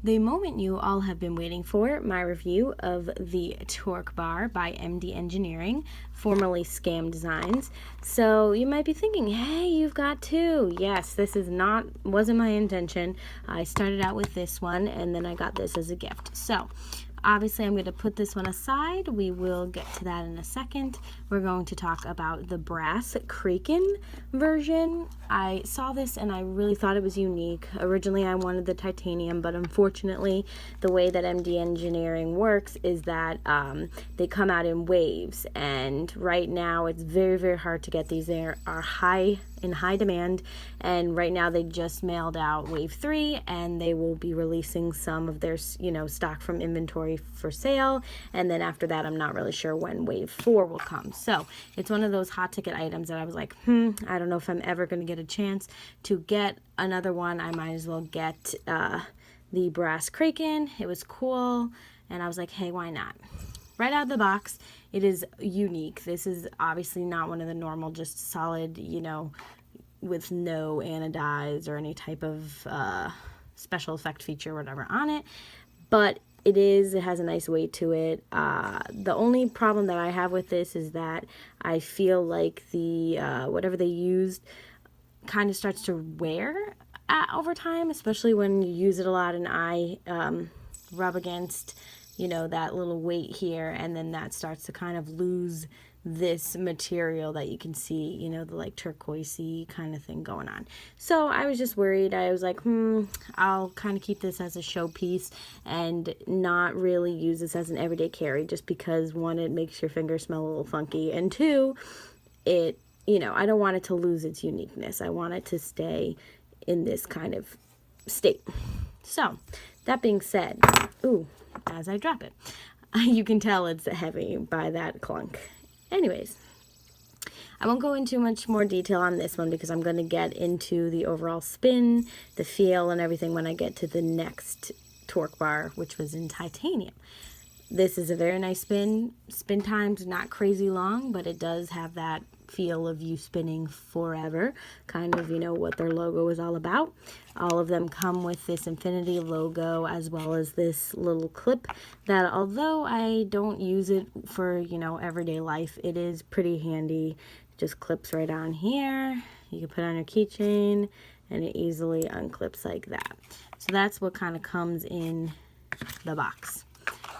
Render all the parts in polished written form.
The moment you all have been waiting for, my review of the Torqbar by MD Engineering, formerly Scam Designs. So you might be thinking, hey, you've got two. Yes, this wasn't my intention. I started out with this one and then I got this as a gift. So obviously I'm going to put this one aside. We will get to that in a second. We're going to talk about the brass Kraken version. I saw this and I really thought it was unique. Originally I wanted the titanium, but unfortunately the way that MD Engineering works is that they come out in waves, and right now it's very, very hard to get these. They are in high demand, and right now they just mailed out wave 3 and they will be releasing some of their stock from inventory for sale, and then after that I'm not really sure when wave 4 will come. So it's one of those hot ticket items that I was like, I don't know if I'm ever going to get a chance to get another one. I might as well get the brass Kraken. It was cool and I was like, hey, why not? Right out of the box, it is unique. This is obviously not one of the normal, just solid, with no anodize or any type of special effect feature or whatever on it, but it has a nice weight to it. The only problem that I have with this is that I feel like the whatever they used kind of starts to wear over time, especially when you use it a lot and I rub against that little weight here, and then that starts to kind of lose this material that you can see, the like turquoisey kind of thing going on. So I was just worried. I was like, I'll kind of keep this as a showpiece and not really use this as an everyday carry, just because one, it makes your fingers smell a little funky, and two, I don't want it to lose its uniqueness. I want it to stay in this kind of state. So that being said, as I drop it, you can tell it's heavy by that clunk. Anyways, I won't go into much more detail on this one because I'm going to get into the overall spin, the feel, and everything when I get to the next Torqbar, which was in titanium. This is a very nice spin. Spin time's not crazy long, but it does have that feel of you spinning forever, kind of, what their logo is all about. All of them come with this infinity logo as well as this little clip that, although I don't use it for, everyday life, it is pretty handy. It just clips right on here. You can put it on your keychain and it easily unclips like that. So that's what kind of comes in the box.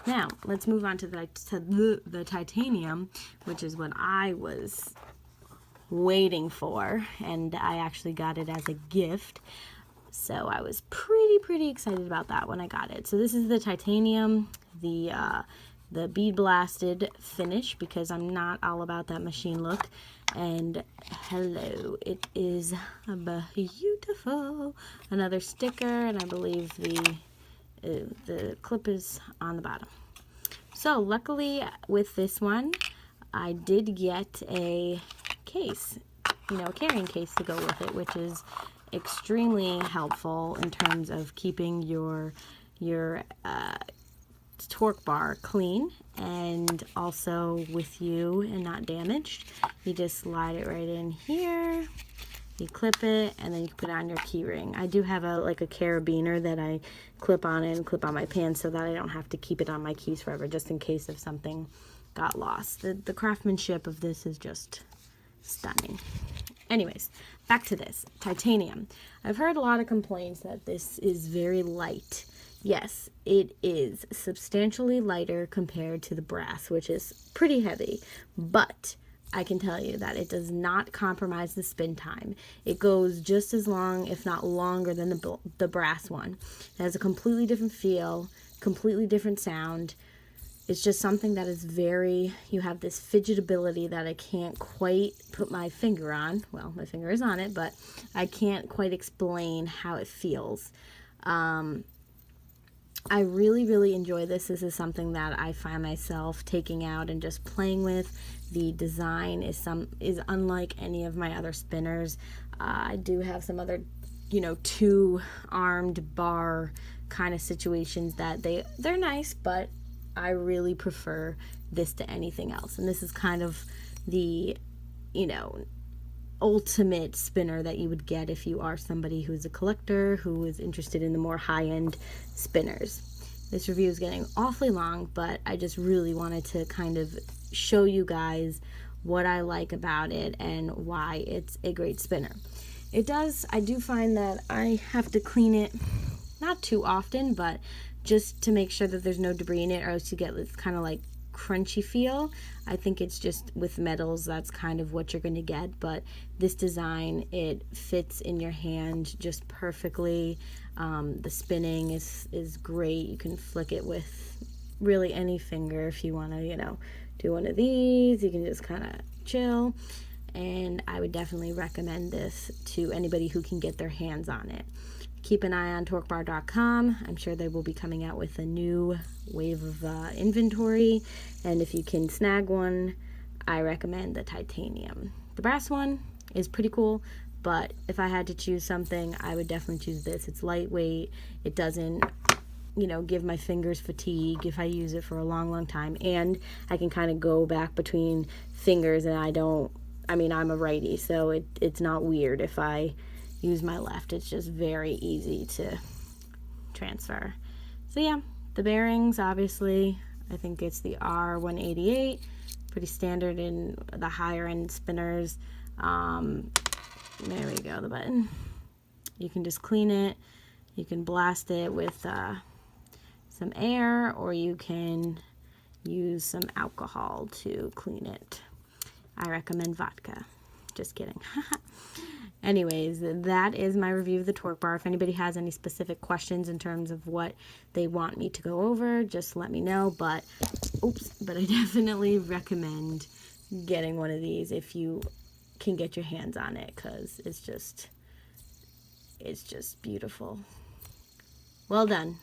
Now, let's move on to the titanium, which is what I was waiting for, and I actually got it as a gift. So I was pretty excited about that when I got it. So this is the titanium, the bead blasted finish, because I'm not all about that machine look. And hello, it is beautiful. Another sticker, and I believe the clip is on the bottom. So luckily with this one, I did get a case, a carrying case to go with it, which is extremely helpful in terms of keeping your Torqbar clean and also with you and not damaged. You just slide it right in here. You clip it, and then you can put it on your key ring. I do have a carabiner that I clip on it and clip on my pants so that I don't have to keep it on my keys forever, just in case if something got lost. The craftsmanship of this is just stunning. Anyways, back to this. Titanium. I've heard a lot of complaints that this is very light. Yes, it is substantially lighter compared to the brass, which is pretty heavy, but I can tell you that it does not compromise the spin time. It goes just as long, if not longer, than the brass one. It has a completely different feel, completely different sound. It's just something that is you have this fidgetability that I can't quite put my finger on. Well, my finger is on it, but I can't quite explain how it feels. I really enjoy this. This is something that I find myself taking out and just playing with. The design is unlike any of my other spinners. I do have some other, two-armed bar kind of situations that they're nice, but I really prefer this to anything else. And this is kind of the, ultimate spinner that you would get if you are somebody who's a collector, who is interested in the more high-end spinners. This review is getting awfully long, but I just really wanted to kind of show you guys what I like about it and why it's a great spinner. I do find that I have to clean it not too often, but just to make sure that there's no debris in it, or else you get this kind of like crunchy feel. I think it's just with metals, that's kind of what you're going to get, but this design, it fits in your hand just perfectly. The spinning is great. You can flick it with really any finger if you want to, you know, do one of these. You can just kind of chill, and I would definitely recommend this to anybody who can get their hands on it. Keep an eye on Torqbar.com. I'm sure they will be coming out with a new wave of inventory, and if you can snag one, I recommend the titanium. The brass one is pretty cool, but if I had to choose something, I would definitely choose this. It's lightweight. It doesn't, you know, give my fingers fatigue if I use it for a long time, and I can kind of go back between fingers, and I'm a righty, so it's not weird if I use my left. It's just very easy to transfer. So yeah, the bearings, obviously, I think it's the R188, pretty standard in the higher end spinners. There we go, the button. You can just clean it. You can blast it with some air, or you can use some alcohol to clean it. I recommend vodka. Just kidding. Anyways, that is my review of the Torqbar. If anybody has any specific questions in terms of what they want me to go over, just let me know. But I definitely recommend getting one of these if you can get your hands on it, because it's just beautiful. Well done.